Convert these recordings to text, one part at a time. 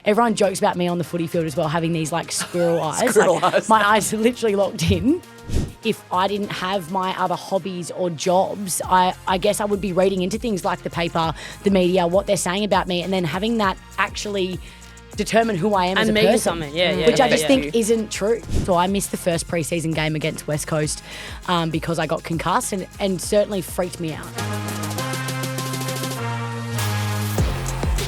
Everyone jokes about me on the footy field as well, having these like squirrel eyes. Squirrel eyes. My eyes are literally locked in. If I didn't have my other hobbies or jobs, I guess I would be reading into things like the paper, the media, what they're saying about me, and then having that actually determine who I am as a person. Something. Yeah, which I just think isn't true. So I missed the first pre-season game against West Coast because I got concussed and certainly freaked me out.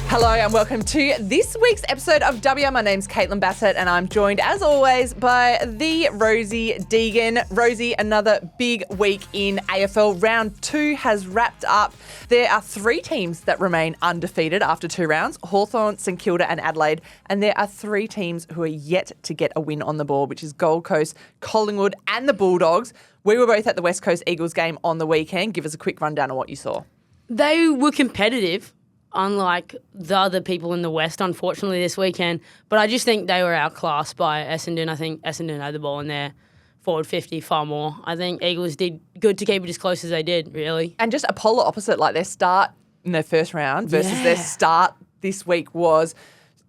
Hello and welcome to this week's episode of Dubya. My name's Caitlin Bassett and I'm joined as always by the Rosie Deegan. Rosie, another big week in AFL. Round 2 has wrapped up. There are 3 teams that remain undefeated after 2 rounds, Hawthorn, St Kilda and Adelaide. And there are 3 teams who are yet to get a win on the board, which is Gold Coast, Collingwood and the Bulldogs. We were both at the West Coast Eagles game on the weekend. Give us a quick rundown of what you saw. They were competitive, unlike the other people in the West, unfortunately, this weekend. But I just think they were outclassed by Essendon. I think Essendon had the ball in their forward 50 far more. I think Eagles did good to keep it as close as they did, really. And just a polar opposite, like their start in their first round versus their start this week was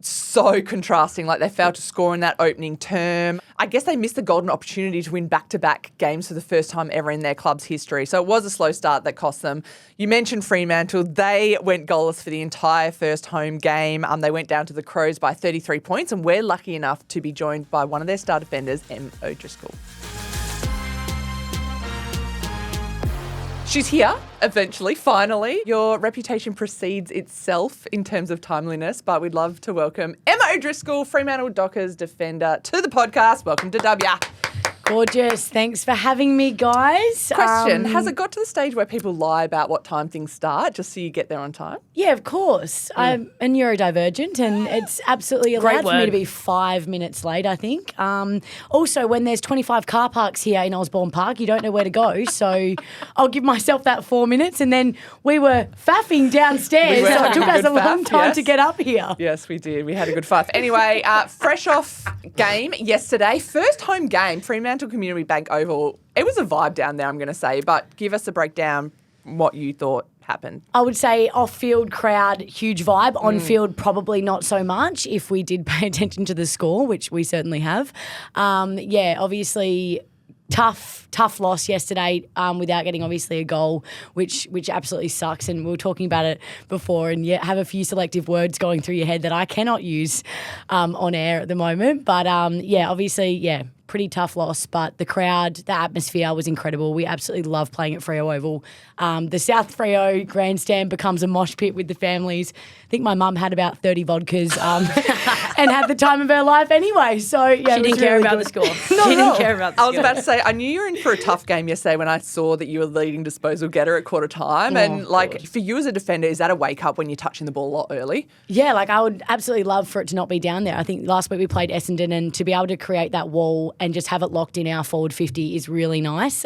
so contrasting. Like they failed to score in that opening term. I guess they missed the golden opportunity to win back-to-back games for the first time ever in their club's history. So it was a slow start that cost them. You mentioned Fremantle. They went goalless for the entire first home game. They went down to the Crows by 33 points, and we're lucky enough to be joined by one of their star defenders, M. O'Driscoll. She's here, eventually, finally. Your reputation precedes itself in terms of timeliness, but we'd love to welcome Emma O'Driscoll, Fremantle Dockers defender, to the podcast. Welcome to Dubya. Gorgeous. Thanks for having me, guys. Question, has it got to the stage where people lie about what time things start just so you get there on time? Yeah, of course. I'm a neurodivergent and it's absolutely allowed for me to be 5 minutes late, I think. Also, when there's 25 car parks here in Osborne Park, you don't know where to go. So I'll give myself that 4 minutes. And then we were faffing downstairs. So it took us a long time to get up here. Yes, we did. We had a good faff. Anyway, fresh off game yesterday. First home game, Fremantle Community Bank Oval. It was a vibe down there, I'm going to say, but give us a breakdown what you thought happened. I would say off-field crowd, huge vibe. On-field, probably not so much if we did pay attention to the score, which we certainly have. Obviously tough loss yesterday without getting obviously a goal, which absolutely sucks. And we were talking about it before and have a few selective words going through your head that I cannot use on air at the moment. But pretty tough loss, but the crowd, the atmosphere was incredible. We absolutely love playing at Freo Oval. The South Freo grandstand becomes a mosh pit with the families. I think my mum had about 30 vodkas and had the time of her life anyway. So yeah, she didn't care about the score. She didn't care about the score. I was about to say, I knew you were in for a tough game yesterday when I saw that you were leading disposal getter at quarter time. For you as a defender, is that a wake up when you're touching the ball a lot early? Yeah, I would absolutely love for it to not be down there. I think last week we played Essendon and to be able to create that wall and just have it locked in our forward 50 is really nice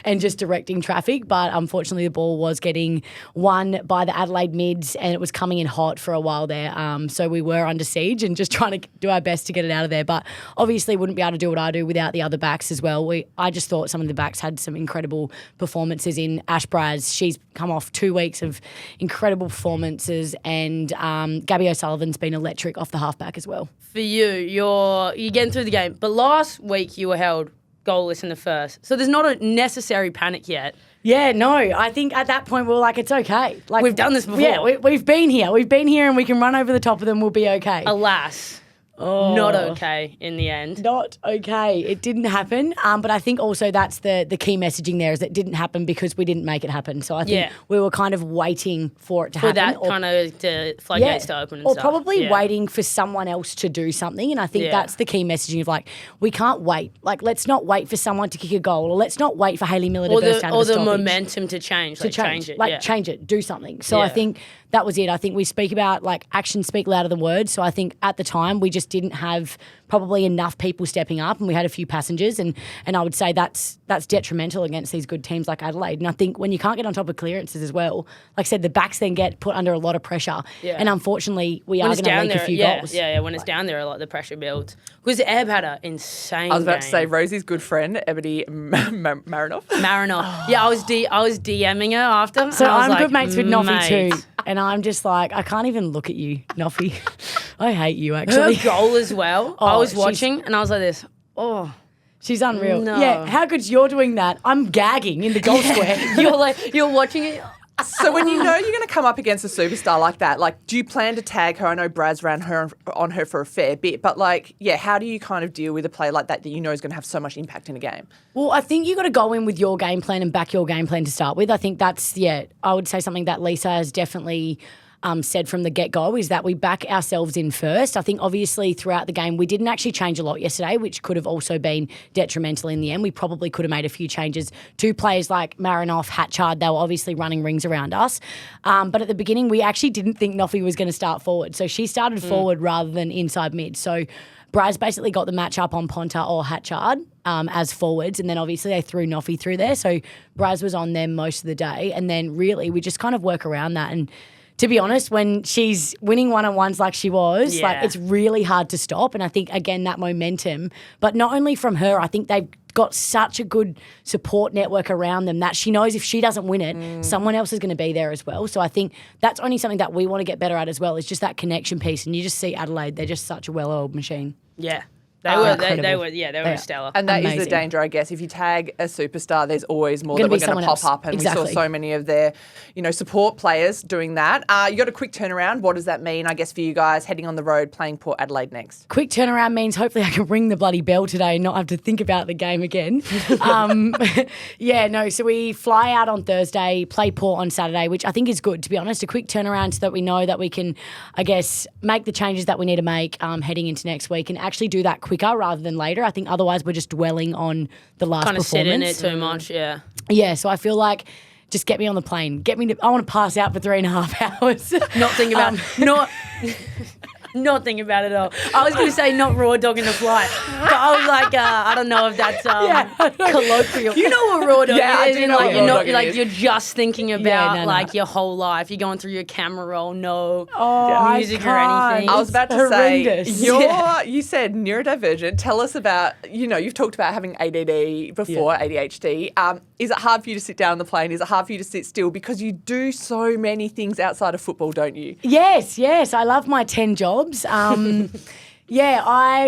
and just directing traffic. But unfortunately, the ball was getting won by the Adelaide mids and it was coming in hot for a while there. So we were under siege and just trying to do our best to get it out of there. But obviously wouldn't be able to do what I do without the other backs as well. I just thought some of the backs had some incredible performances in Ash Braz. She's come off 2 weeks of incredible performances and Gabby O'Sullivan's been electric off the halfback as well. For you, you're getting through the game. But last week you were held goalless in the first. So there's not a necessary panic yet. Yeah, no. I think at that point we were like, it's okay. We've done this before. Yeah, we've been here. We've been here and we can run over the top of them. We'll be okay. Alas. Not okay in the end. Not okay. It didn't happen. But I think also that's the key messaging there is it didn't happen because we didn't make it happen. So I think we were kind of waiting for it to happen. For that kind of floodgates to open and stuff. Or probably waiting for someone else to do something. And I think that's the key messaging of we can't wait. Let's not wait for someone to kick a goal or let's not wait for Hayley Miller to burst out of the stoppage. Or the momentum to change. Change it. Change it. Do something. So I think that was it. I think we speak about actions speak louder than words. So I think at the time we just didn't have probably enough people stepping up and we had a few passengers and I would say that's detrimental against these good teams like Adelaide. And I think when you can't get on top of clearances as well, like I said, the backs then get put under a lot of pressure. Yeah. And unfortunately we are going to leak a few goals. Yeah, when it's down there, the pressure builds. Because Eb had an insane I was about game. to say, Rosie's good friend, Ebony Marinoff. Yeah, I was DMing her after. So I'm good mates with Noffy too. And and I'm just like, I can't even look at you, Noffy. I hate you, actually. Her goal as well. I was watching and I was like this. Oh, she's unreal. No. Yeah, how good's you're doing that? I'm gagging in the goal square. you're watching it. So when you know you're going to come up against a superstar like that, like, do you plan to tag her? I know Braz ran on her for a fair bit, but like, yeah, how do you kind of deal with a player like that you know is going to have so much impact in a game? Well, I think you got to go in with your game plan and back your game plan to start with. I think that's, I would say something that Lisa has definitely said from the get-go is that we back ourselves in first. I think obviously throughout the game we didn't actually change a lot yesterday, which could have also been detrimental in the end. We probably could have made a few changes to players like Marinoff, Hatchard. They were obviously running rings around us. But at the beginning we actually didn't think Noffy was going to start forward. So she started forward rather than inside mid. So Braz basically got the match up on Ponta or Hatchard as forwards, and then obviously they threw Noffy through there. So Braz was on them most of the day, and then really we just kind of work around that. And to be honest, when she's winning one-on-ones like she was, like it's really hard to stop. And I think, again, that momentum, but not only from her, I think they've got such a good support network around them that she knows if she doesn't win it, someone else is going to be there as well. So I think that's only something that we want to get better at as well, is just that connection piece. And you just see Adelaide, they're just such a well-oiled machine. Yeah. They were stellar. And that Amazing. is the danger, I guess. If you tag a superstar, there's always more that we're going to pop up. And we saw so many of their, support players doing that. You got a quick turnaround. What does that mean, I guess, for you guys heading on the road playing Port Adelaide next? Quick turnaround means hopefully I can ring the bloody bell today and not have to think about the game again. So we fly out on Thursday, play Port on Saturday, which I think is good, to be honest. A quick turnaround so that we know that we can, I guess, make the changes that we need to make heading into next week and actually do that quicker rather than later. I think otherwise we're just dwelling on the last kind of performance. sitting it too much, yeah. Yeah, so I feel like just get me on the plane. I want to pass out for 3.5 hours. Not thinking about not thinking about it at all. I was going to say not raw dog in the flight, but I was like, I don't know if that's colloquial. You know what raw dog is? I do know what raw dog is. You're just thinking about your whole life. You're going through your camera roll, music or anything. I was about to horrendous. say, you said neurodivergent. Tell us about, you've talked about having ADD before, ADHD. Is it hard for you to sit down on the plane? Is it hard for you to sit still? Because you do so many things outside of football, don't you? Yes. I love my 10 jobs. I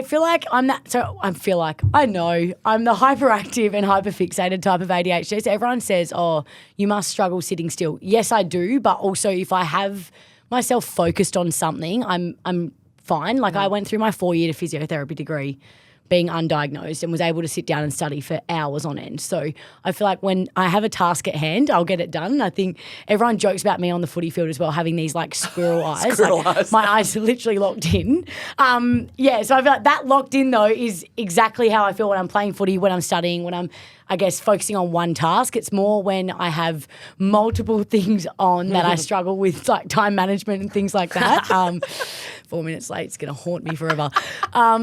feel like I'm that. So I know I'm the hyperactive and hyperfixated type of ADHD. So everyone says, "Oh, you must struggle sitting still." Yes, I do, but also if I have myself focused on something, I'm fine. Like I went through my 4-year physiotherapy degree, being undiagnosed, and was able to sit down and study for hours on end. So I feel like when I have a task at hand, I'll get it done. I think everyone jokes about me on the footy field as well, having these like squirrel eyes. Eyes. My eyes are literally locked in. So I feel like that locked in though is exactly how I feel when I'm playing footy, when I'm studying, when I'm, I guess, focusing on one task. It's more when I have multiple things on that I struggle with, like time management and things like that. 4 minutes late, it's going to haunt me forever. I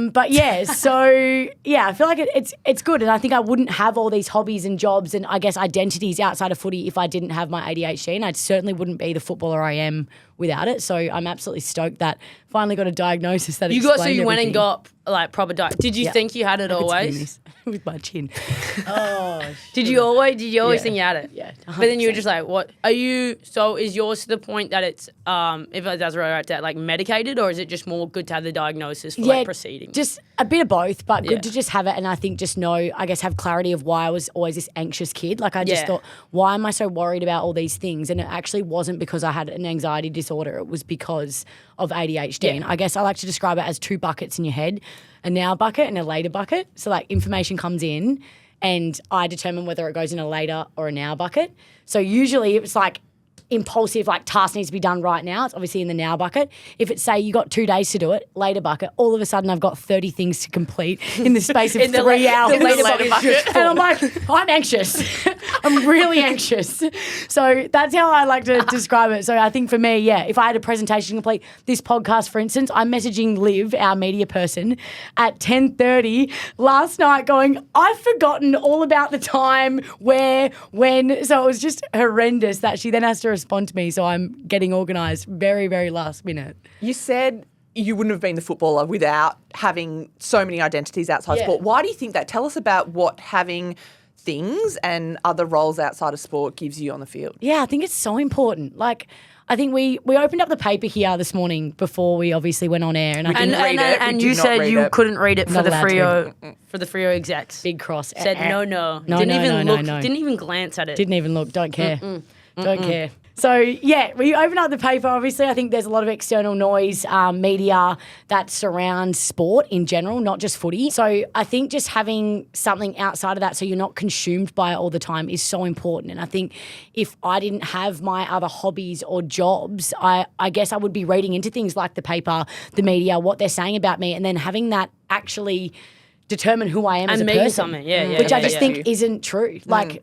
feel like it's good. And I think I wouldn't have all these hobbies and jobs and I guess identities outside of footy if I didn't have my ADHD. And I certainly wouldn't be the footballer I am without it. So I'm absolutely stoked that finally got a diagnosis that explained everything. You went and got like proper diet. Did you think you had it always? With my chin. Did you always think you had it? Yeah. 100%. But then you were just like, what are you? So is yours to the point that it's if it does right that like medicated, or is it just more good to have the diagnosis for like proceeding? Just a bit of both, but good to just have it. And I think just know, I guess, have clarity of why I was always this anxious kid. Like I just thought, why am I so worried about all these things? And it actually wasn't because I had an anxiety disorder. It was because of ADHD. Yeah. And I guess I like to describe it as 2 buckets in your head, a now bucket and a later bucket. So like information comes in and I determine whether it goes in a later or a now bucket. So usually it's like impulsive, like task needs to be done right now. It's obviously in the now bucket. If it's say you got 2 days to do it, later bucket, all of a sudden I've got 30 things to complete in the space of 3 hours. The later bucket. And I'm like, I'm anxious. I'm really anxious. So that's how I like to describe it. So I think for me, if I had a presentation to complete, this podcast, for instance, I'm messaging Liv, our media person, at 10:30 last night going, I've forgotten all about the time, where, when. So it was just horrendous that she then has to respond to me. So I'm getting organised very, very last minute. You said you wouldn't have been the footballer without having so many identities outside sport. Why do you think that? Tell us about what having things and other roles outside of sport gives you on the field? Yeah, I think it's so important. Like, I think we opened up the paper here this morning before we obviously went on air, and I think And you said you couldn't read it for Not the allowed Frio execs. big cross Said no. No, Didn't no, even no, look. no. Didn't even glance at it. Didn't even look. Don't care. Don't care. So, yeah, we open up the paper. Obviously, I think there's a lot of external noise, media that surrounds sport in general, not just footy. So I think just having something outside of that so you're not consumed by it all the time is so important. And I think if I didn't have my other hobbies or jobs, I guess I would be reading into things like the paper, the media, what they're saying about me, and then having that actually determine who I am as a mean person. something. Yeah, which I yeah, just yeah. think isn't true. Like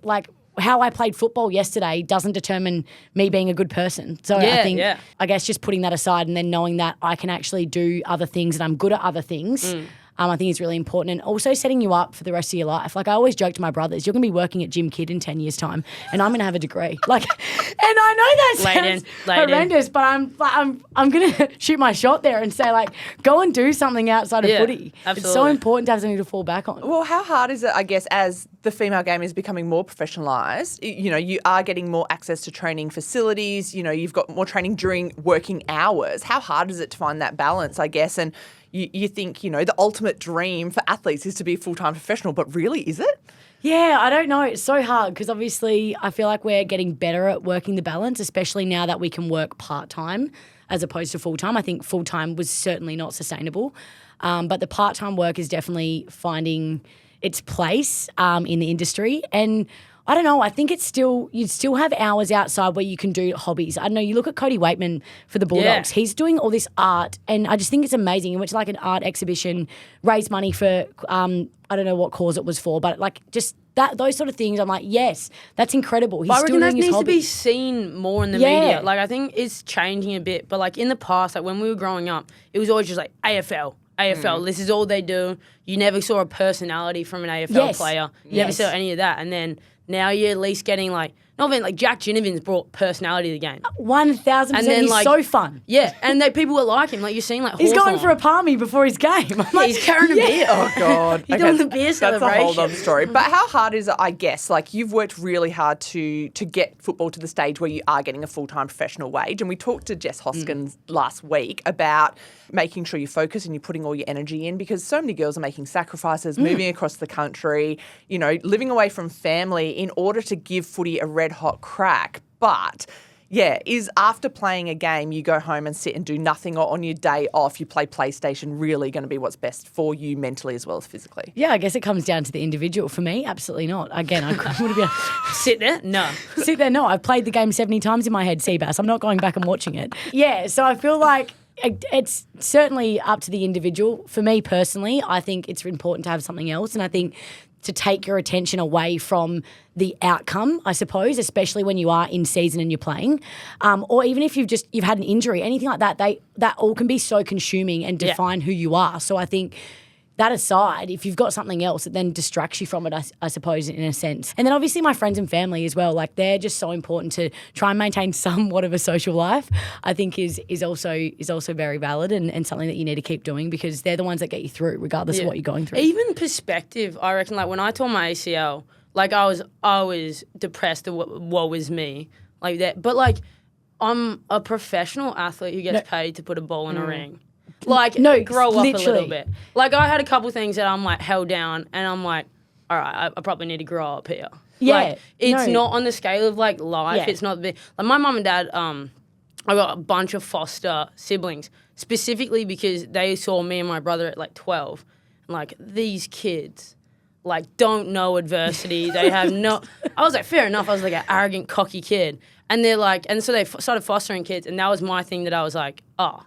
how I played football yesterday doesn't determine me being a good person. So I think, I guess just putting that aside and then knowing that I can actually do other things and I'm good at other things, I think is really important. And also setting you up for the rest of your life. Like I always joke to my brothers, you're going to be working at Jim Kidd in 10 years' time and I'm going to have a degree. Like, and I know that sounds horrendous, but I'm going to shoot my shot there and say like, go and do something outside of footy. Absolutely. It's so important to have something to fall back on. Well, how hard is it, I guess, as the female game is becoming more professionalised? You know, you are getting more access to training facilities. You know, you've got more training during working hours. How hard is it to find that balance, I guess? And you think, you know, the ultimate dream for athletes is to be a full-time professional, but really, is it? Yeah, I don't know. It's so hard because obviously I feel like we're getting better at working the balance, especially now that we can work part-time as opposed to full-time. I think full-time was certainly not sustainable. But the part-time work is definitely finding its place in the industry. And I don't know, I think it's still, you'd still have hours outside where you can do hobbies. I don't know, you look at Cody Waitman for the Bulldogs, he's doing all this art and I just think it's amazing. He went to like an art exhibition, raised money for, I don't know what cause it was for, but like just those sort of things, I'm like, yes, that's incredible. He's I still reckon that doing his needs to hobby. be seen more in the media. Like I think it's changing a bit, but like in the past, like when we were growing up, it was always just like AFL, this is all they do. You never saw a personality from an AFL player. You never saw any of that. And then now you're at least getting like, not even like Jack Ginnivan's brought personality to the game. 1,000%. And then, He's like, so fun. Yeah, and people will like him. Like you're seeing like He's Hawthorn. going for a palmy before his game. I'm like, He's carrying a beer. Oh, God. He's doing the beer celebration. That's a whole other story. But how hard is it, I guess? Like, you've worked really hard to get football to the stage where you are getting a full-time professional wage. And we talked to Jess Hoskins last week about making sure you focus and you're putting all your energy in because so many girls are making sacrifices, moving across the country, you know, living away from family in order to give footy a red-hot crack. But yeah, is after playing a game, you go home and sit and do nothing, or on your day off, you play PlayStation, really going to be what's best for you mentally as well as physically? Yeah, I guess it comes down to the individual. For me, absolutely not. Again, I wouldn't be Sit there? No. Sit there, no. I've played the game 70 times in my head, Seabass. I'm not going back and watching it. Yeah, so I feel like it's certainly up to the individual. For me personally, I think it's important to have something else, and I think to take your attention away from the outcome, I suppose, especially when you are in season and you're playing, or even if you've had an injury, anything like that, that all can be so consuming and define who you are. So I think that aside, if you've got something else, it then distracts you from it, I suppose, in a sense. And then obviously my friends and family as well, like they're just so important to try and maintain somewhat of a social life, I think is also very valid and something that you need to keep doing because they're the ones that get you through regardless of what you're going through. Even perspective, I reckon, like when I tore my ACL, like I was depressed, woe is me, like that. But like I'm a professional athlete who gets paid to put a ball in a ring. Like, grow up a little bit. Like, I had a couple things that I'm, like, held down, and I'm like, all right, I probably need to grow up here. Yeah. Like, it's not on the scale of, like, life. Yeah. It's not big. Like, my mum and dad, I got a bunch of foster siblings, specifically because they saw me and my brother at, like, 12. And, like, these kids, like, don't know adversity. They have no... I was like, fair enough. I was, like, an arrogant, cocky kid. And they're, like... And so they started fostering kids, and that was my thing that I was like, oh...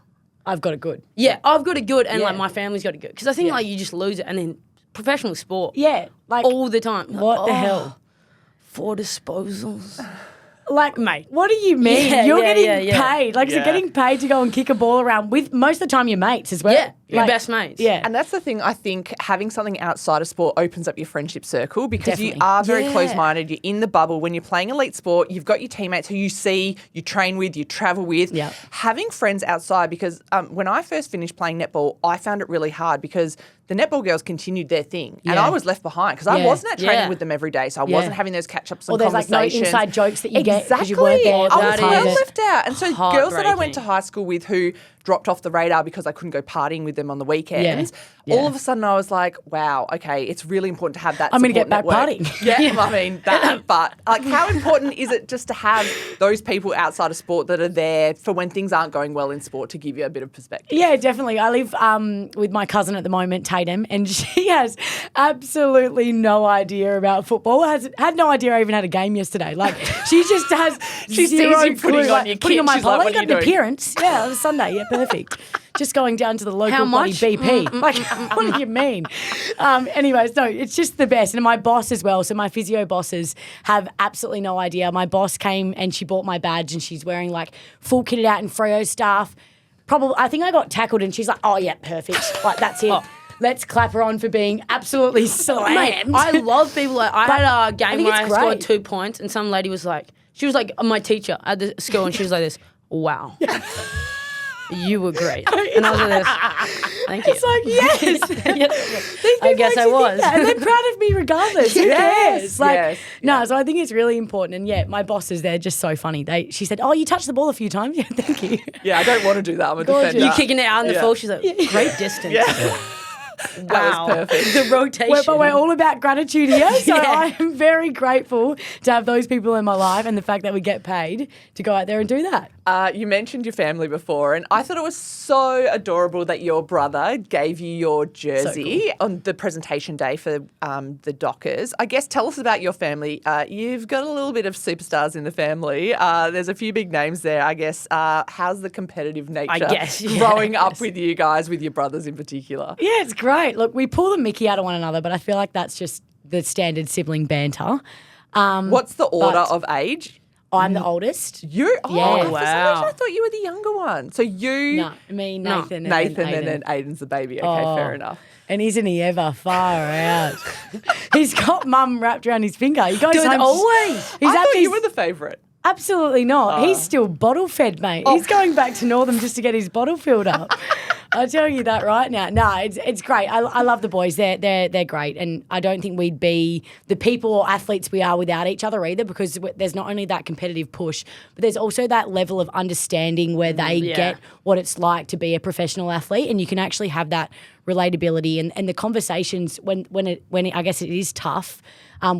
I've got it good. Yeah, I've got it good and, like, my family's got it good. Because I think, like, you just lose it. And then professional sport. Yeah. Like, all the time. What the hell? 4 disposals. Like, mate. What do you mean? Yeah, You're yeah, getting yeah. paid. Like, so getting paid to go and kick a ball around with most of the time your mates as well. Yeah, your like, best mates. Yeah. And that's the thing, I think having something outside of sport opens up your friendship circle because you Definitely. are very close-minded. You're in the bubble. When you're playing elite sport, you've got your teammates who you see, you train with, you travel with. Yep. Having friends outside because when I first finished playing netball, I found it really hard because the netball girls continued their thing, and Yeah. I was left behind because I Yeah. wasn't at training Yeah. with them every day, so I Yeah. wasn't having those catch-ups and Or there's like no conversations. inside jokes that you get because Exactly. you weren't there. I was That well is left out. And so girls that I went to heartbreaking. high school with who dropped off the radar because I couldn't go partying with them on the weekends, Yeah. all of a sudden I was like, wow, okay, it's really important to have that I'm going gonna to get back partying. Yeah, I mean, that, but like how important is it just to have those people outside of sport that are there for when things aren't going well in sport to give you a bit of perspective? Yeah, definitely. I live with my cousin at the moment, Tatum, and she has absolutely no idea about football. Had no idea I even had a game yesterday. Like she just has She zero sees you putting clue. on your Putting kit, on my she's like, polo. "What are Got you an doing?" appearance. Yeah, on Sunday. Yeah, perfect. Just going down to the local How bloody much? BP. Like, what do you mean? Anyways, no, it's just the best. And my boss as well. So my physio bosses have absolutely no idea. My boss came and she bought my badge and she's wearing like full kitted out in Freo stuff. Probably, I think I got tackled and she's like, oh yeah, perfect. Like that's it. Let's clap her on for being absolutely Mate, slammed. I love people like I had a game think where I it's scored great. 2 points and some lady was like, she was like my teacher at the school and she was like this, wow. You were great. And I was like this, thank you. It's like, yes. These I people guess I actually was. think that, and they're proud of me regardless. Who Yes, cares? Like, yes, no, so I think it's really important. And yeah, my bosses, they're just so funny. She said, oh, you touched the ball a few times. Yeah, thank you. Yeah, I don't want to do that. I'm a Gorgeous. defender. You kicking it out in the Yeah. full, she's like, great distance. Yeah. Wow. That was perfect. The rotation. But we're all about gratitude here. So Yeah. I am very grateful to have those people in my life and the fact that we get paid to go out there and do that. You mentioned your family before, and I thought it was so adorable that your brother gave you your jersey on the presentation day for the Dockers. I guess tell us about your family. You've got a little bit of superstars in the family. There's a few big names there, I guess. How's the competitive nature guess, yes. growing up with you guys, with your brothers in particular? Yeah, it's great. Look, we pull the mickey out of one another, but I feel like that's just the standard sibling banter. What's the order but- of age? I'm the oldest. You? Oh, Yeah. for some reason Wow. I thought you were the younger one. So you, No, me, Nathan, Nathan, and and then then Aiden's the baby. Okay, fair enough. And isn't he ever far out? He's got mum wrapped around his finger. He goes Dude, home. always. He's I thought happy- you were the favourite. Absolutely not. He's still bottle fed, mate. He's going back to Northam just to get his bottle filled up. I'll tell you that right now. No, it's great. I love the boys. They're great, and I don't think we'd be the people or athletes we are without each other either. Because there's not only that competitive push, but there's also that level of understanding where they get what it's like to be a professional athlete, and you can actually have that relatability and the conversations when I guess it is tough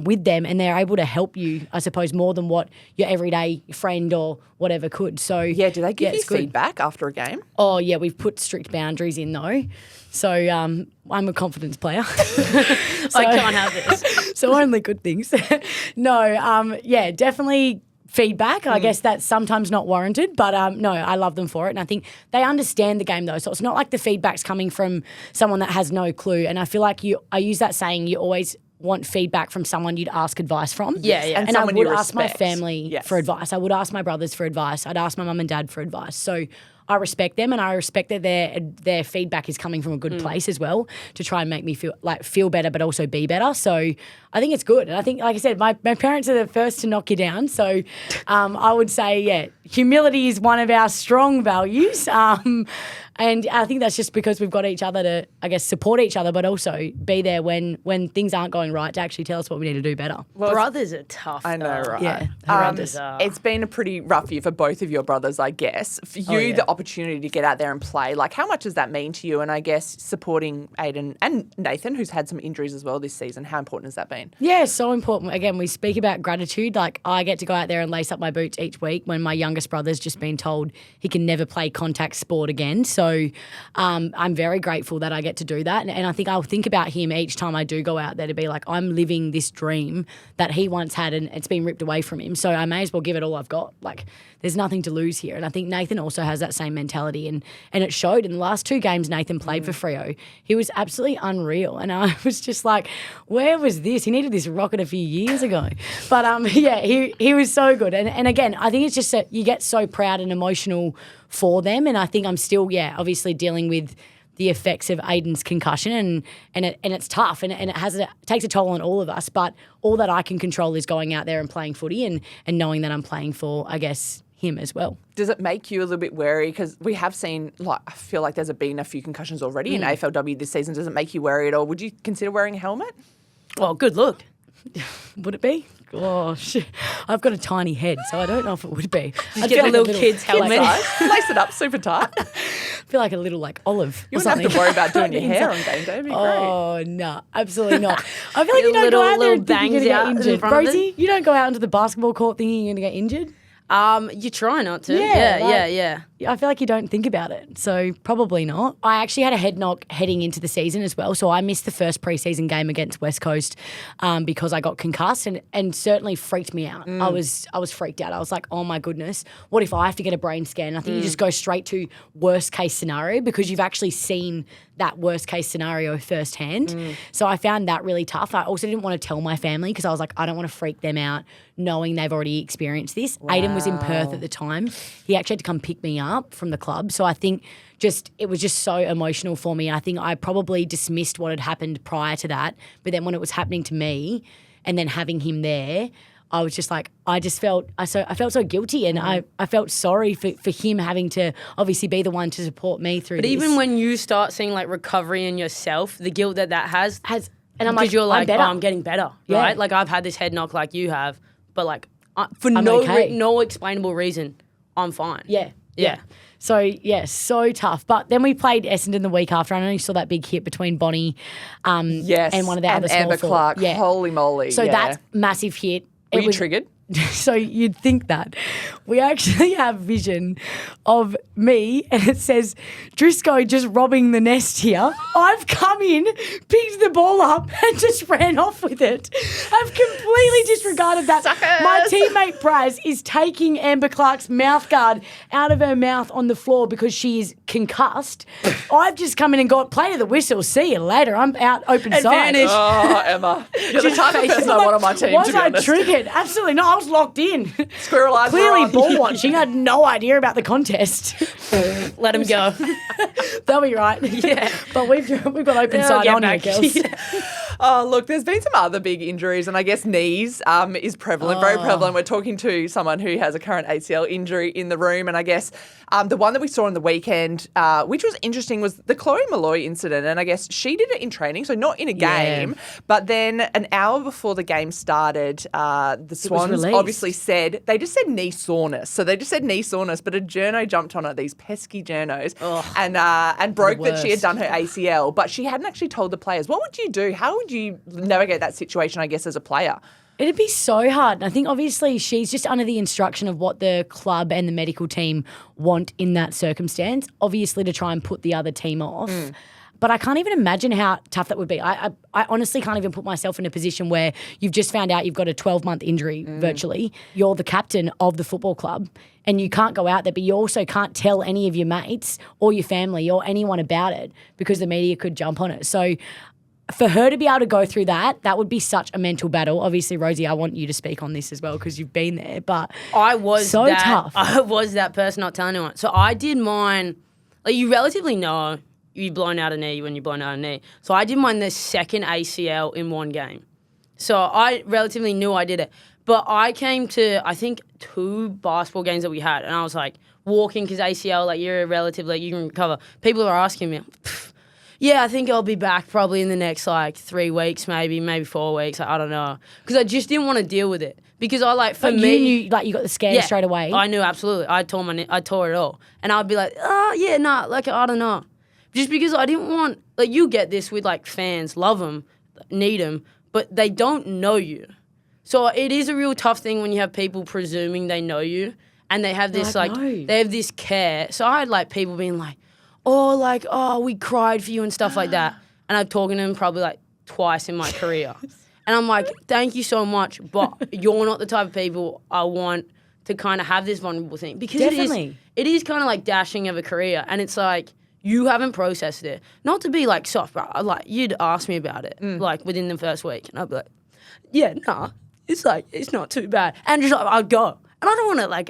with them, and they're able to help you, I suppose, more than what your everyday friend or whatever could. So Yeah, do they give you it's good. feedback after a game? Oh yeah, we've put strict boundaries in though. So I'm a confidence player. I can't have this. So only good things. No, yeah, definitely feedback. I guess that's sometimes not warranted, but no, I love them for it. And I think they understand the game though. So it's not like the feedback's coming from someone that has no clue. And I feel like I use that saying, you always want feedback from someone you'd ask advice from. Yeah, yeah. And And I someone would you ask my respect. family Yes. for advice. I would ask my brothers for advice. I'd ask my mum and dad for advice. So I respect them, and I respect that their feedback is coming from a good place as well to try and make me feel better, but also be better. So I think it's good, and I think, like I said, my parents are the first to knock you down. So I would say, yeah, humility is one of our strong values, and I think that's just because we've got each other to, I guess, support each other, but also be there when things aren't going right to actually tell us what we need to do better. Well, Brothers are tough. I know, though. right? Yeah, horrendous. It's been a pretty rough year for both of your brothers, I guess. For you, yeah. the opportunity to get out there and play, like how much does that mean to you? And I guess supporting Aiden and Nathan, who's had some injuries as well this season, how important has that been? Yeah, so important. Again, we speak about gratitude. Like, I get to go out there and lace up my boots each week when my youngest brother's just been told he can never play contact sport again. So I'm very grateful that I get to do that. And I think I'll think about him each time I do go out there to be like, I'm living this dream that he once had and it's been ripped away from him. So I may as well give it all I've got. Like, there's nothing to lose here. And I think Nathan also has that same mentality. And it showed in the last 2 games Nathan played for Freo. He was absolutely unreal. And I was just like, where was this? He needed this rocket a few years ago. But yeah, he was so good. And again, I think it's just that you get so proud and emotional for them. And I think I'm still, obviously dealing with the effects of Aiden's concussion, and it's tough, and it takes a toll on all of us. But all that I can control is going out there and playing footy and knowing that I'm playing for, I guess, him as well. Does it make you a little bit wary? Because we have seen, like, I feel like there's been a few concussions already in AFLW this season. Does it make you worry at all? Would you consider wearing a helmet? Well, good luck. Would it be? Gosh, I've got a tiny head, so I don't know if it would be. Just get a little kid's helmet. Lace it up super tight. I feel like a little olive. You wouldn't have to worry about doing your hair on game day. It'd be great. Oh, no, absolutely not. I feel like you don't go out there and think you're going to get injured. Rosie, you don't go out into the basketball court thinking you're going to get injured? You try not to. Yeah. I feel like you don't think about it, so probably not. I actually had a head knock heading into the season as well, so I missed the first preseason game against West Coast because I got concussed and certainly freaked me out. I was freaked out. I was like, oh my goodness, what if I have to get a brain scan? I think you just go straight to worst case scenario because you've actually seen that worst case scenario firsthand. So I found that really tough. I also didn't want to tell my family because I was like, I don't want to freak them out knowing they've already experienced this. Wow. Aiden was in Perth at the time. He actually had to come pick me up from the club. So I think it was just so emotional for me. I think I probably dismissed what had happened prior to that. But then when it was happening to me and then having him there, I was just like, I felt so guilty and I felt sorry for him having to obviously be the one to support me through this. But even when you start seeing like recovery in yourself, the guilt that has and I'm like, you're like, I'm better. I'm getting better, Yeah. right? Like I've had this head knock like you have, but like for I'm no okay. no explainable reason, I'm fine. Yeah. So, so tough. But then we played Essendon the week after. I only saw that big hit between Bonnie and one of the other small Amber forward. Clark. Yeah. Holy moly. So that's massive hit. Were you triggered? So you'd think that. We actually have vision of me and it says, Driscoll just robbing the nest here. I've come in, picked the ball up and just ran off with it. I've completely disregarded that. Suckers. My teammate Braz is taking Amber Clark's mouth guard out of her mouth on the floor because she is concussed. I've just come in and got play to the whistle. See you later. I'm out open side. Advantage. Oh, Emma. You're the type of person I want on my team, Was to be I honest. triggered? Absolutely not. I was locked in. Squirrel eyes were Clearly on. ball watching. I had no idea about the contest. Let him go. They'll be right. Yeah. But we've got open They'll side get on here, back. girls. Yeah. Oh, look, there's been some other big injuries, and I guess knees is prevalent, very prevalent. We're talking to someone who has a current ACL injury in the room, and I guess the one that we saw on the weekend, which was interesting, was the Chloe Malloy incident, and I guess she did it in training, so not in a game, but then an hour before the game started, the Swans obviously said, they just said knee soreness. So they just said knee soreness, but a journo jumped on it, these pesky journos, and broke that she had done her ACL, but she hadn't actually told the players. What would you do? How would you navigate that situation, I guess, as a player? It'd be so hard. And I think obviously she's just under the instruction of what the club and the medical team want in that circumstance, obviously to try and put the other team off. But I can't even imagine how tough that would be. I honestly can't even put myself in a position where you've just found out you've got a 12-month injury virtually. You're the captain of the football club and you can't go out there, but you also can't tell any of your mates or your family or anyone about it because the media could jump on it. So for her to be able to go through that would be such a mental battle. Obviously, Rosie, I want you to speak on this as well because you've been there. But I was so tough. I was that person not telling anyone. So I did mine. Like you relatively know you've blown out a knee when you blown out a knee. So I did mine the second ACL in one game. So I relatively knew I did it. But I came to, I think, 2 basketball games that we had, and I was like walking because ACL, like you're relatively, you can recover. People are asking me, yeah, I think I'll be back probably in the next like 3 weeks, maybe 4 weeks. I don't know, because I just didn't want to deal with it. Because I like for but me, you knew, like you got the scan straight away. I knew absolutely. I tore it all, and I'd be like, like I don't know, just because I didn't want like you get this with like fans, love them, need them, but they don't know you. So it is a real tough thing when you have people presuming they know you, and they have this they have this care. So I had like people being like, oh, we cried for you and stuff like that. And I've talked to them probably like twice in my career. And I'm like, thank you so much, but you're not the type of people I want to kind of have this vulnerable thing. Because it is kind of like dashing of a career. And it's like, you haven't processed it. Not to be like soft, but like you'd ask me about it like within the first week. And I'd be like, yeah, nah, it's like, it's not too bad. And just like, I'd go. And I don't want to like,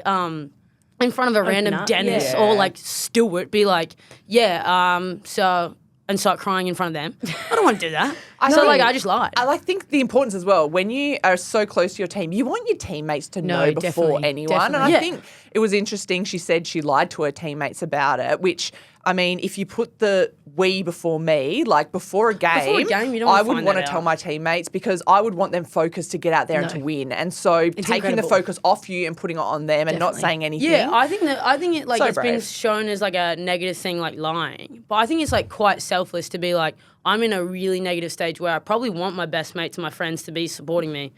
in front of a random dentist or like Stewart be like, so, and start crying in front of them. I don't want to do that. I just lied. I think the importance as well, when you are so close to your team, you want your teammates to know before anyone. Definitely. And I think it was interesting. She said she lied to her teammates about it, which, I mean, if you put the we before me, like before a game, you don't I would want to tell my teammates because I would want them focused to get out there and to win. And so taking incredible. the focus off you and putting it on them and not saying anything. Yeah, I think it like So it's been brave. shown as like a negative thing, like lying. But I think it's like quite selfless to be like, I'm in a really negative stage where I probably want my best mates and my friends to be supporting me,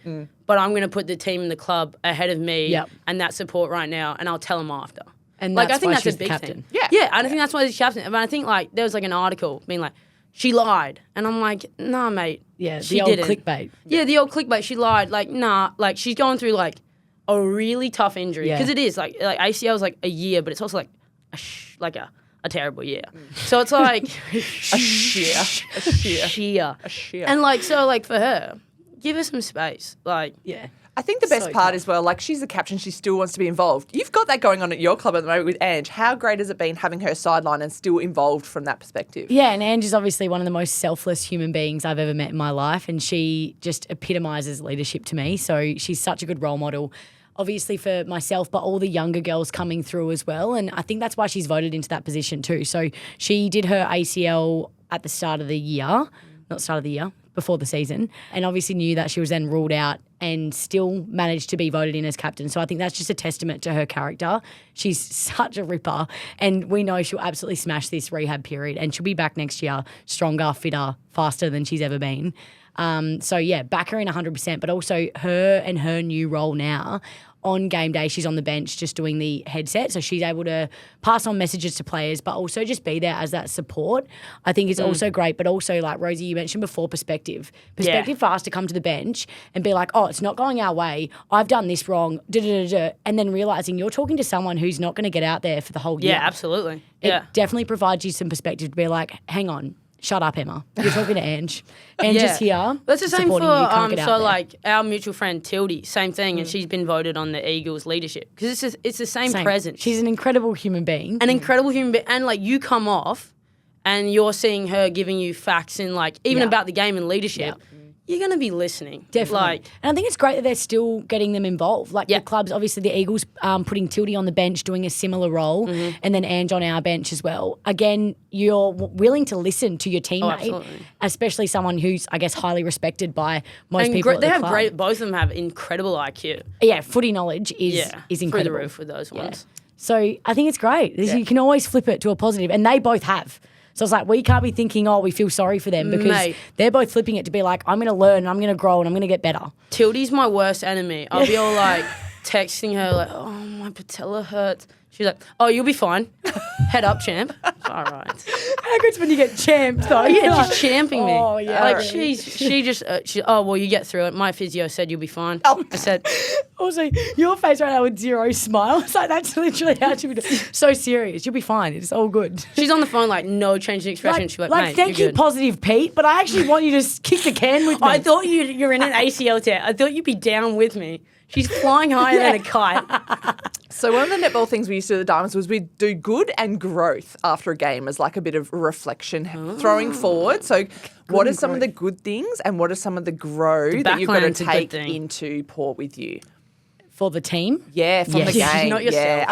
but I'm going to put the team and the club ahead of me and that support right now, and I'll tell them after. And like, that's I think why that's she's a the big captain. thing. Yeah, and I think that's why she's captain. But I think like there was like an article being like, she lied, and I'm like, nah, mate. Yeah, she the old didn't. clickbait. Yeah, the old clickbait. She lied. Like, nah. Like, she's going through like a really tough injury because it is like ACL is like a year, but it's also like a terrible year. So it's like A sheer. And like so like for her, give her some space. Like I think the best So part tough. as well, like she's the captain, she still wants to be involved. You've got that going on at your club at the moment with Ange. How great has it been having her sideline and still involved from that perspective? Yeah, and Ange is obviously one of the most selfless human beings I've ever met in my life, and she just epitomises leadership to me. So she's such a good role model, obviously for myself, but all the younger girls coming through as well. And I think that's why she's voted into that position too. So she did her ACL at the start of the year, before the season, and obviously knew that she was then ruled out and still managed to be voted in as captain. So I think that's just a testament to her character. She's such a ripper, and we know she'll absolutely smash this rehab period, and she'll be back next year stronger, fitter, faster than she's ever been. So yeah, back her in 100%, but also her and her new role now. On game day, she's on the bench just doing the headset, so she's able to pass on messages to players, but also just be there as that support. I think it's also great, but also like Rosie, you mentioned before, perspective for us to come to the bench and be like, oh, it's not going our way. I've done this wrong, and then realizing you're talking to someone who's not going to get out there for the whole year. Yeah, absolutely. It definitely provides you some perspective to be like, hang on. Shut up, Emma. You're talking to Ange. Ange is here. That's the same for supporting you. Can't get out there. like our mutual friend Tildy, same thing, and she's been voted on the Eagles leadership because it's the same presence. She's an incredible human being. An incredible human being, and like you come off, and you're seeing her giving you facts and like even about the game and leadership. You're going to be listening. Definitely. And I think it's great that they're still getting them involved. Like the clubs, obviously the Eagles putting Tildy on the bench, doing a similar role, and then Ange on our bench as well. Again, you're willing to listen to your teammate, especially someone who's, I guess, highly respected by most people at the club. Both of them have incredible IQ. Yeah, footy knowledge is incredible. Through the roof with those ones. So I think it's great. You can always flip it to a positive, and they both have. So it's like we can't be thinking, oh, we feel sorry for them because they're both flipping it to be like, I'm going to learn and I'm going to grow and I'm going to get better. Tildy's my worst enemy. I'll be all like texting her like, oh, my patella hurts. She's like, oh, you'll be fine. Head up, champ. All right. How good's when you get champed though? Yeah, she's champing me. Oh, yeah. Like she just, oh, well, you get through it. My physio said you'll be fine. Oh. I said. Also, your face right now with zero smile. It's like, that's literally how she would do. So serious. You'll be fine. It's all good. She's on the phone like, no change in expression. She's like, mate, thank you're you, good. positive Pete, but I actually want you to kick the can with me. I thought you're in an ACL tear. I thought you'd be down with me. She's flying higher than a kite. So one of the netball things we used to do at the Diamonds was we'd do good and growth after a game as like a bit of reflection, throwing forward. So what are some of the good things and what are some of the growth that you've got to take into Port with you? For the team? Yeah, from the game. Not yourself.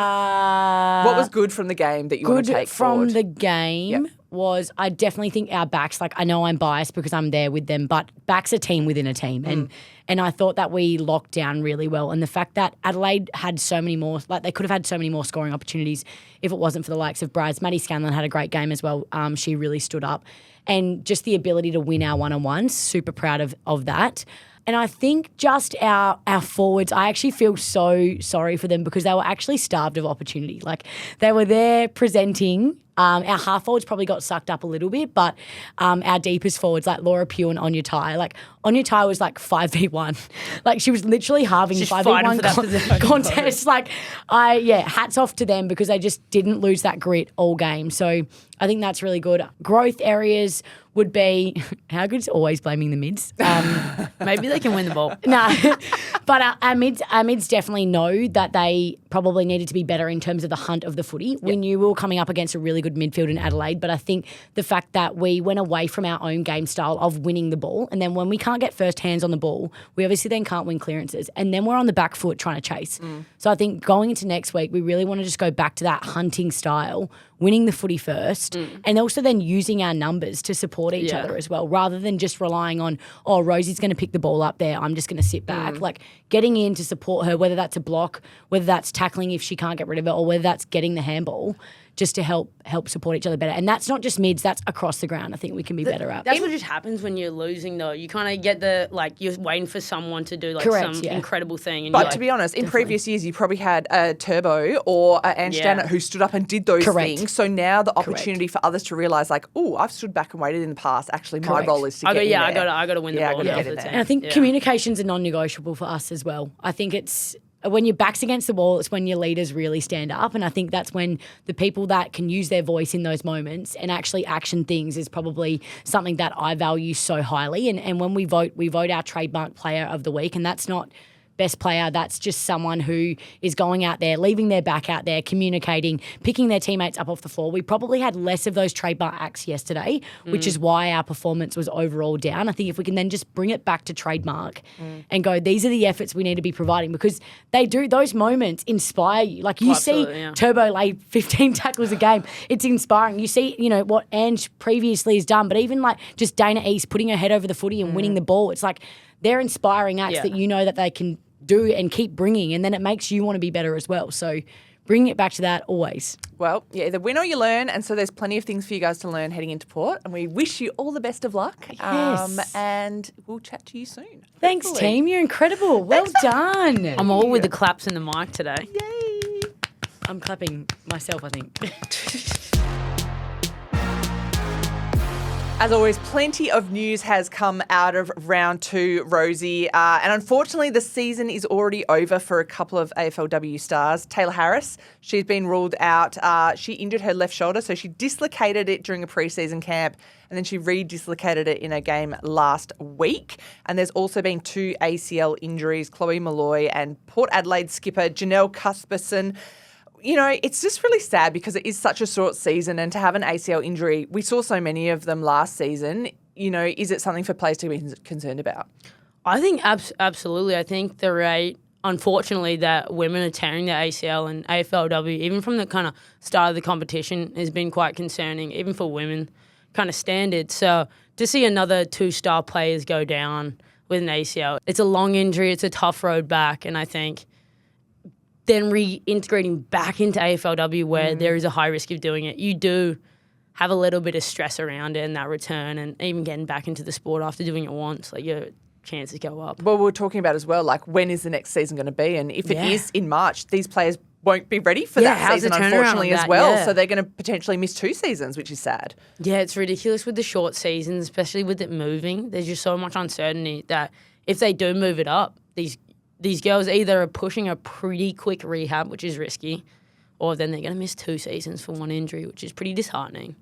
What was good from the game that you want to take forward? From the game was, I definitely think our backs, like I know I'm biased because I'm there with them, but backs a team within a team. And I thought that we locked down really well. And the fact that Adelaide had so many more, like they could have had so many more scoring opportunities if it wasn't for the likes of Braz. Maddie Scanlon had a great game as well. She really stood up. And just the ability to win our one-on-ones, super proud of that. And I think just our forwards, I actually feel so sorry for them because they were actually starved of opportunity. Like they were there presenting. Our half forwards probably got sucked up a little bit, but our deepest forwards like Laura Pugh and Anya Tai, like Anya Tai was like 5v1. Like she was literally halving 5v1 contests. Like hats off to them because they just didn't lose that grit all game. So I think that's really good. Growth areas would be, how good's always blaming the mids. Maybe they can win the ball. Nah, But our mids definitely know that they probably needed to be better in terms of the hunt of the footy. Yep. We knew we were coming up against a really good midfield in Adelaide, but I think the fact that we went away from our own game style of winning the ball, and then when we can't get first hands on the ball, we obviously then can't win clearances, and then we're on the back foot trying to chase. So I think going into next week, we really want to just go back to that hunting style, winning the footy first, and also then using our numbers to support each other as well, rather than just relying on, oh, Rosie's going to pick the ball up there, I'm just going to sit back. Like getting in to support her, whether that's a block, whether that's tackling if she can't get rid of it, or whether that's getting the handball, just to help support each other better. And that's not just mids, that's across the ground. I think we can be better at. That's what just happens when you're losing, though. You kind of get you're waiting for someone to do incredible thing. And but to be honest, in previous years, you probably had a Turbo or an Ange Janet who stood up and did those things. So now the opportunity for others to realise, like, oh, I've stood back and waited in the past. Actually, my role is to get in there. I got to win the ball now for the team. And I think communication's a non-negotiable for us as well. I think it's when your back's against the wall, it's when your leaders really stand up. And I think that's when the people that can use their voice in those moments and actually action things is probably something that I value so highly. And when we vote our trademark player of the week, and that's not best player, that's just someone who is going out there, leaving their back out there, communicating, picking their teammates up off the floor. We probably had less of those trademark acts yesterday, which is why our performance was overall down. I think if we can then just bring it back to trademark and go, these are the efforts we need to be providing, because they do, those moments inspire you. Like you see Turbo lay 15 tackles a game. It's inspiring. You see, what Ange previously has done, but even like just Dana East putting her head over the footy and winning the ball. It's like they're inspiring acts that you know that they can do and keep bringing, and then it makes you want to be better as well. So bring it back to that always. Well, either win or you learn, and so there's plenty of things for you guys to learn heading into Port, and we wish you all the best of luck. Yes. And we'll chat to you soon. Thanks, hopefully. team. You're incredible. Well done. I'm all with the claps in the mic today. Yay. I'm clapping myself, I think. As always, plenty of news has come out of round 2, Rosie. And unfortunately, the season is already over for a couple of AFLW stars. Taylor Harris, she's been ruled out. She injured her left shoulder, so she dislocated it during a preseason camp, and then she re-dislocated it in a game last week. And there's also been 2 ACL injuries, Chloe Malloy and Port Adelaide skipper Janelle Cusperson. It's just really sad because it is such a short season, and to have an ACL injury, we saw so many of them last season. Is it something for players to be concerned about? I think absolutely. I think the rate, unfortunately, that women are tearing their ACL and AFLW, even from the kind of start of the competition, has been quite concerning, even for women kind of standards. So to see another 2-star players go down with an ACL, it's a long injury, it's a tough road back, and I think then reintegrating back into AFLW where there is a high risk of doing it, you do have a little bit of stress around it and that return, and even getting back into the sport after doing it once, like your chances go up. Well, we're talking about as well, like when is the next season going to be? And if it is in March, these players won't be ready for that season, unfortunately, as well. So they're going to potentially miss 2 seasons, which is sad. Yeah, it's ridiculous with the short seasons, especially with it moving. There's just so much uncertainty that if they do move it up, these girls either are pushing a pretty quick rehab, which is risky, or then they're going to miss 2 seasons for one injury, which is pretty disheartening.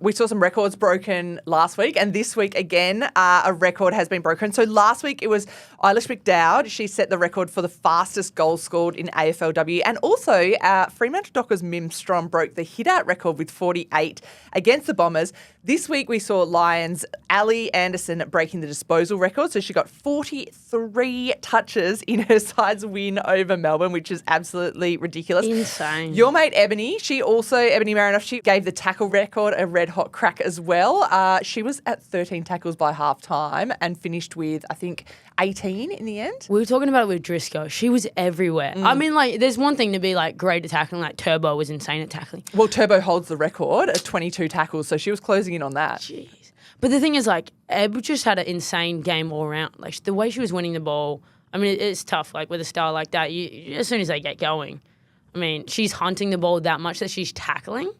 We saw some records broken last week, and this week again a record has been broken. So last week it was Eilish McDowd. She set the record for the fastest goal scored in AFLW, and also Fremantle Dockers Mim Strom broke the hit-out record with 48 against the Bombers. This week we saw Lions Ali Anderson breaking the disposal record, so she got 43 touches in her side's win over Melbourne, which is absolutely ridiculous. Insane. Your mate Ebony, Ebony Marinoff, she gave the tackle record a red hot crack as well. She was at 13 tackles by half time and finished with, I think, 18 in the end. We were talking about it with Driscoll. She was everywhere. I mean, like, there's one thing to be, like, great at tackling. Like, Turbo was insane at tackling. Well, Turbo holds the record at 22 tackles, so she was closing in on that. Jeez. But the thing is, like, Eb just had an insane game all around. Like, the way she was winning the ball, I mean, it's tough. Like, with a star like that, as soon as they get going, I mean, she's hunting the ball that much that she's tackling.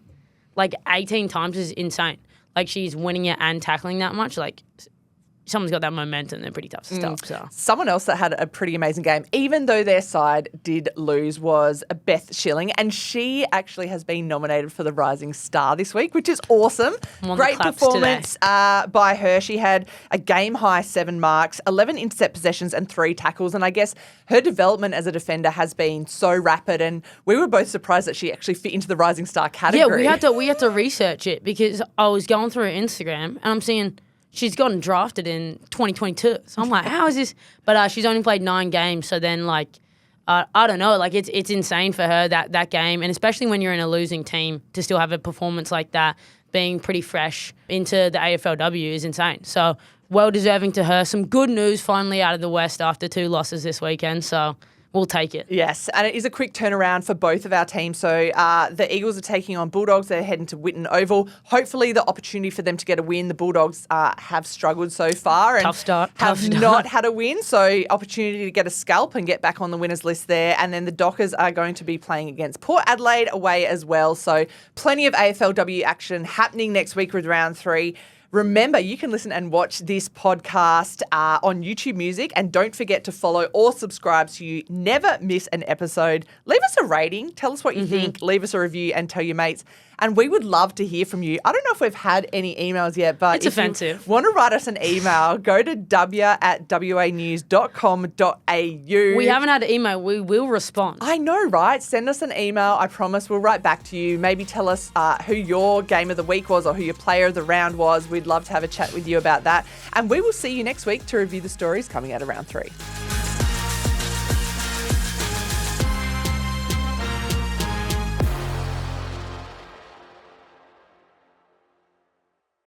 Like, 18 times is insane. Like, she's winning it and tackling that much. Like, someone's got that momentum, they're pretty tough to stop. So Someone else that had a pretty amazing game, even though their side did lose, was Beth Schilling, and she actually has been nominated for the Rising Star this week, which is awesome. Great performance by her. She had a game-high 7 marks, 11 intercept possessions and 3 tackles, and I guess her development as a defender has been so rapid, and we were both surprised that she actually fit into the Rising Star category. Yeah, we had to research it because I was going through her Instagram and I'm seeing she's gotten drafted in 2022. So I'm like, how is this? But she's only played 9 games. So then, like, I don't know. Like, it's insane for her, that game. And especially when you're in a losing team, to still have a performance like that, being pretty fresh into the AFLW is insane. So well deserving to her. Some good news finally out of the West after 2 losses this weekend. So we'll take it. Yes, and it is a quick turnaround for both of our teams. So the Eagles are taking on Bulldogs. They're heading to Whitten Oval. Hopefully the opportunity for them to get a win. The Bulldogs have struggled so far and Tough start. not had a win. So opportunity to get a scalp and get back on the winners list there. And then the Dockers are going to be playing against Port Adelaide away as well. So plenty of AFLW action happening next week with round 3. Remember, you can listen and watch this podcast on YouTube Music, and don't forget to follow or subscribe so you never miss an episode. Leave us a rating. Tell us what you think. Leave us a review and tell your mates. And we would love to hear from you. I don't know if we've had any emails yet, but it's offensive. Want to write us an email, go to dubya@wanews.com.au. We haven't had an email. We will respond. I know, right? Send us an email. I promise we'll write back to you. Maybe tell us who your game of the week was or who your player of the round was. We'd love to have a chat with you about that. And we will see you next week to review the stories coming out of round 3.